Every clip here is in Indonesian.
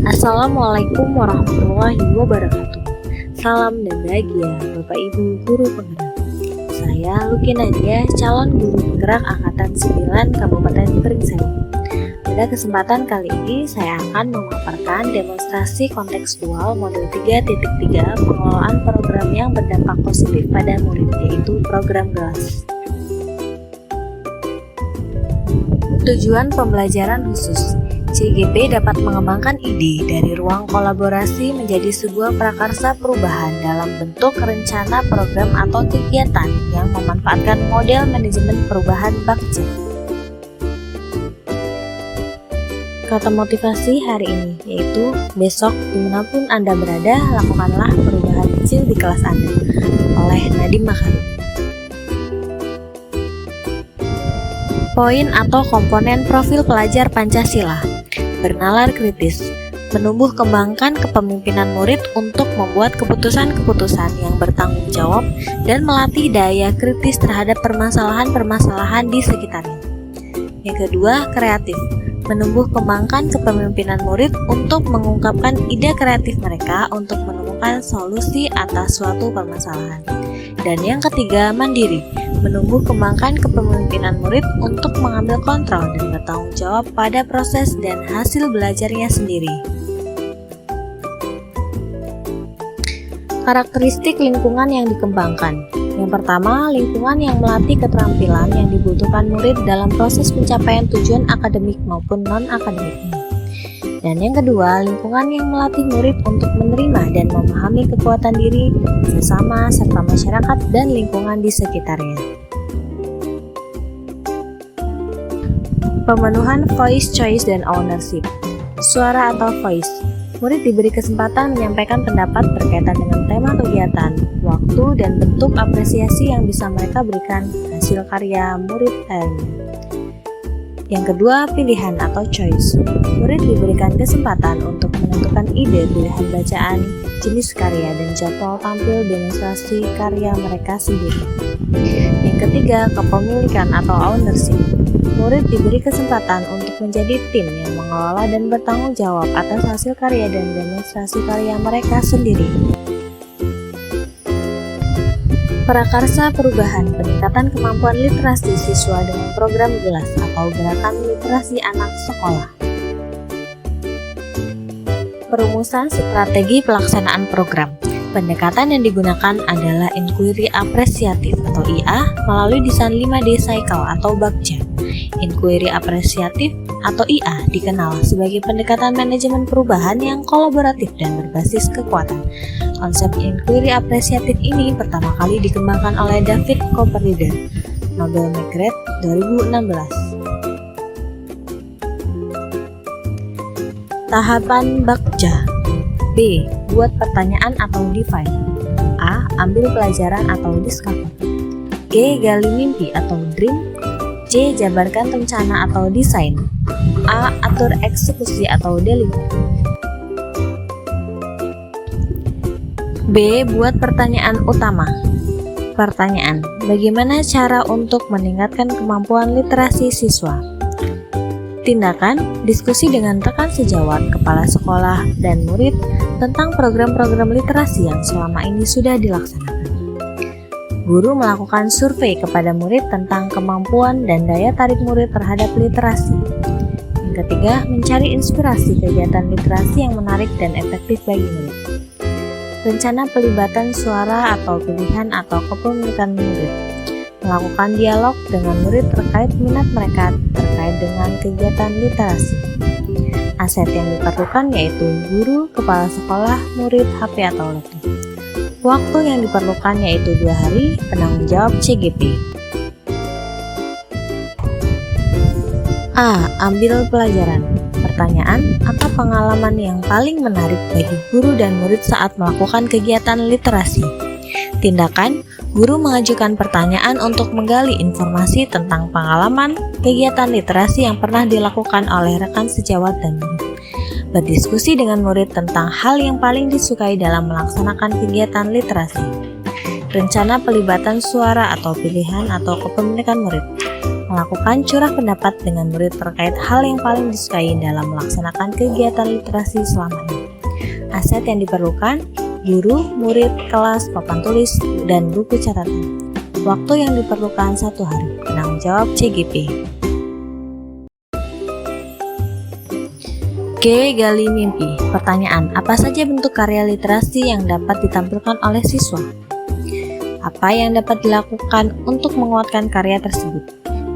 Assalamualaikum warahmatullahi wabarakatuh. Salam dan bahagia Bapak Ibu Guru Penggerak. Saya Luki Nadia, calon guru penggerak Angkatan 9 Kabupaten Pringsewu. Pada kesempatan kali ini saya akan memaparkan demonstrasi kontekstual modul 3.3 pengelolaan program yang berdampak positif pada murid, yaitu program GELAS. Tujuan pembelajaran khusus. CGP dapat mengembangkan ide dari ruang kolaborasi menjadi sebuah prakarsa perubahan dalam bentuk rencana program atau kegiatan yang memanfaatkan model manajemen perubahan BAKJA. Kata motivasi hari ini yaitu besok dimanapun Anda berada, lakukanlah perubahan kecil di kelas Anda, oleh Nadiem Makarim. Poin atau komponen profil pelajar Pancasila. Bernalar kritis, menumbuh kembangkan kepemimpinan murid untuk membuat keputusan-keputusan yang bertanggung jawab dan melatih daya kritis terhadap permasalahan-permasalahan di sekitarnya. Yang kedua, kreatif, menumbuh kembangkan kepemimpinan murid untuk mengungkapkan ide kreatif mereka untuk menemukan solusi atas suatu permasalahan. Dan yang ketiga, mandiri, menumbuh kembangkan kepemimpinan murid untuk mengambil kontrol dan bertanggung jawab pada proses dan hasil belajarnya sendiri. Karakteristik lingkungan yang dikembangkan. Yang pertama, lingkungan yang melatih keterampilan yang dibutuhkan murid dalam proses pencapaian tujuan akademik maupun non-akademik. Dan yang kedua, lingkungan yang melatih murid untuk menerima dan memahami kekuatan diri, sesama, serta masyarakat dan lingkungan di sekitarnya. Pemenuhan voice, choice, dan ownership. Suara atau voice. Murid diberi kesempatan menyampaikan pendapat berkaitan dengan tema kegiatan, waktu, dan bentuk apresiasi yang bisa mereka berikan hasil karya murid lainnya. Yang kedua, pilihan atau choice. Murid diberikan kesempatan untuk menentukan ide pilihan bacaan, jenis karya, dan jadwal tampil demonstrasi karya mereka sendiri. Yang ketiga, kepemilikan atau ownership. Murid diberi kesempatan untuk menjadi tim yang mengelola dan bertanggung jawab atas hasil karya dan demonstrasi karya mereka sendiri. Prakarsa perubahan, peningkatan kemampuan literasi siswa dengan program GELAS atau Gerakan Literasi Anak Sekolah. Perumusan strategi pelaksanaan program. Pendekatan yang digunakan adalah inquiry apresiatif atau IA melalui desain 5D cycle atau BAKJA. Inquiry apresiatif atau IA dikenal sebagai pendekatan manajemen perubahan yang kolaboratif dan berbasis kekuatan. Konsep inquiry apresiatif ini pertama kali dikembangkan oleh David Copperleader, Nobel McGrath 2016. Tahapan BAKJA. B. Buat pertanyaan atau define. A. Ambil pelajaran atau discover. G. Gali mimpi atau dream. C. Jabarkan rencana atau desain. A. Atur eksekusi atau deliver. B. Buat pertanyaan utama. Pertanyaan, bagaimana cara untuk meningkatkan kemampuan literasi siswa? Tindakan, diskusi dengan rekan sejawat, kepala sekolah, dan murid tentang program-program literasi yang selama ini sudah dilaksanakan. Guru melakukan survei kepada murid tentang kemampuan dan daya tarik murid terhadap literasi. Yang ketiga, mencari inspirasi kegiatan literasi yang menarik dan efektif bagi murid. Rencana pelibatan suara atau pilihan atau kepemilikan murid. Melakukan dialog dengan murid terkait minat mereka terkait dengan kegiatan literasi. Aset yang diperlukan yaitu guru, kepala sekolah, murid, HP atau laptop. Waktu yang diperlukan yaitu 2 hari, penanggung jawab CGP. A. Ambil pelajaran. Pertanyaan, apa pengalaman yang paling menarik bagi guru dan murid saat melakukan kegiatan literasi? Tindakan, guru mengajukan pertanyaan untuk menggali informasi tentang pengalaman kegiatan literasi yang pernah dilakukan oleh rekan sejawat dan murid. Berdiskusi dengan murid tentang hal yang paling disukai dalam melaksanakan kegiatan literasi. Rencana pelibatan suara atau pilihan atau kepemilikan murid. melakukan curah pendapat dengan murid terkait hal yang paling disukai dalam melaksanakan kegiatan literasi selama ini. Aset yang diperlukan: guru, murid, kelas, papan tulis, dan buku catatan. Waktu yang diperlukan 1 hari. Penanggung jawab CGP. G. Gali mimpi. Pertanyaan: apa saja bentuk karya literasi yang dapat ditampilkan oleh siswa? Apa yang dapat dilakukan untuk menguatkan karya tersebut?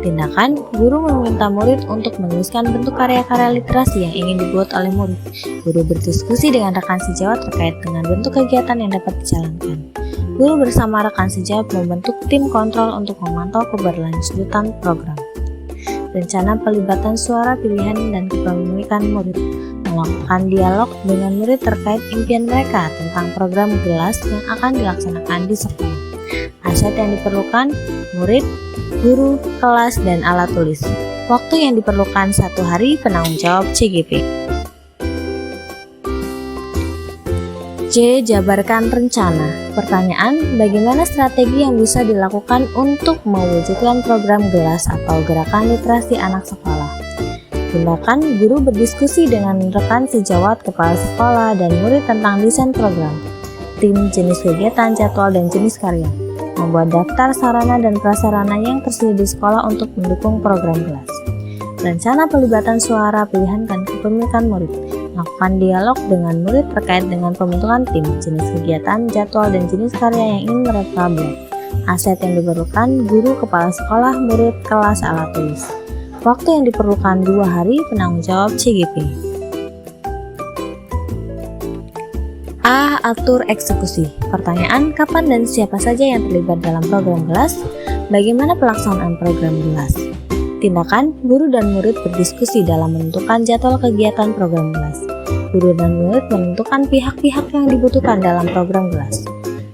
Tindakan: guru meminta murid untuk menuliskan bentuk karya-karya literasi yang ingin dibuat oleh murid. Guru berdiskusi dengan rekan sejawat terkait dengan bentuk kegiatan yang dapat dijalankan. Guru bersama rekan sejawat membentuk tim kontrol untuk memantau keberlanjutan program. Rencana pelibatan suara pilihan dan kepemilikan murid. Melakukan dialog dengan murid terkait impian mereka tentang program GELAS yang akan dilaksanakan di sekolah. Aset yang diperlukan: murid, guru, kelas, dan alat tulis. Waktu yang diperlukan 1 hari. Penanggung jawab CGP. J. Jabarkan rencana. Pertanyaan: bagaimana strategi yang bisa dilakukan untuk mewujudkan program GELAS atau Gerakan Literasi Anak Sekolah? Tindakan: guru berdiskusi dengan rekan sejawat, kepala sekolah, dan murid tentang desain program. Tim: jenis kegiatan, jadwal, dan jenis karya. Membuat daftar sarana dan prasarana yang tersedia di sekolah untuk mendukung program GELAS. Rencana pelibatan suara pilihan dan kepemilikan murid. Melakukan dialog dengan murid terkait dengan pembentukan tim, jenis kegiatan, jadwal, dan jenis karya yang ingin mereka buat. Aset yang diperlukan: guru, kepala sekolah, murid, kelas, alat tulis. Waktu yang diperlukan 2 hari. Penanggung jawab CGP. A. Atur eksekusi. Pertanyaan: kapan dan siapa saja yang terlibat dalam program GELAS? Bagaimana pelaksanaan program GELAS? Tindakan: guru dan murid berdiskusi dalam menentukan jadwal kegiatan program GELAS. Guru dan murid menentukan pihak-pihak yang dibutuhkan dalam program GELAS.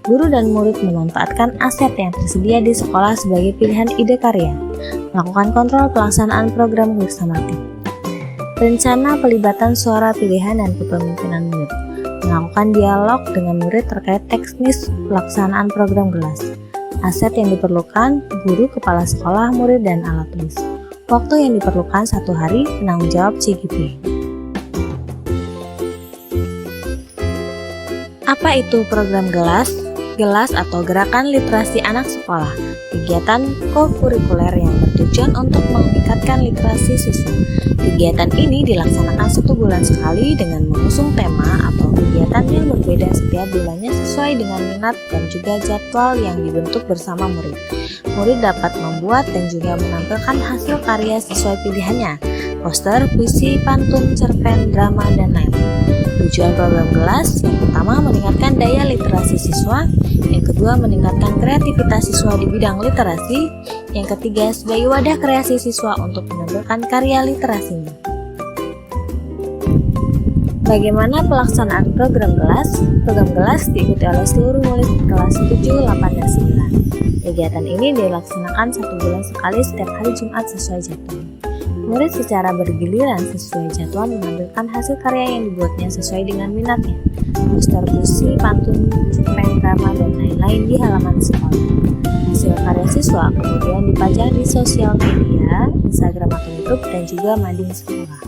Guru dan murid memanfaatkan aset yang tersedia di sekolah sebagai pilihan ide karya. Melakukan kontrol pelaksanaan program bersama tim. Rencana pelibatan suara pilihan dan kepemimpinan murid. Melakukan dialog dengan murid terkait teknis pelaksanaan program GELAS. Aset yang diperlukan: guru, kepala sekolah, murid, dan alat tulis. Waktu yang diperlukan 1 hari. Penanggung jawab CGP. Apa itu program GELAS? GELAS atau Gerakan Literasi Anak Sekolah, kegiatan kokurikuler yang bertujuan untuk meningkatkan literasi siswa. Kegiatan ini dilaksanakan 1 bulan sekali dengan mengusung tema atau kegiatan yang berbeda setiap bulannya sesuai dengan minat dan juga jadwal yang dibentuk bersama murid. Murid dapat membuat dan juga menampilkan hasil karya sesuai pilihannya: poster, puisi, pantun, cerpen, drama, dan lain-lain. Tujuan program GELAS: yang pertama, meningkatkan daya literasi siswa. Yang kedua, meningkatkan kreativitas siswa di bidang literasi. Yang ketiga, sebagai wadah kreasi siswa untuk menampilkan karya literasinya. Bagaimana pelaksanaan program GELAS? Program GELAS diikuti oleh seluruh murid kelas 7, 8, dan 9. Kegiatan ini dilaksanakan 1 bulan sekali setiap hari Jumat sesuai jadwal. Murid secara bergiliran sesuai jadwal menampilkan hasil karya yang dibuatnya sesuai dengan minatnya. Poster, puisi, pantun, cerpen, drama, dan lain-lain di halaman sekolah. Hasil karya siswa kemudian dipajang di sosial media, Instagram atau YouTube, dan juga mading sekolah.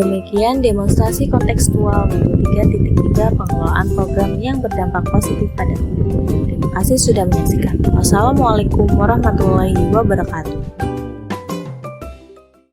Demikian demonstrasi kontekstual modul 3.3 pengelolaan program yang berdampak positif pada guru. Terima kasih sudah menyaksikan. Wassalamualaikum warahmatullahi wabarakatuh.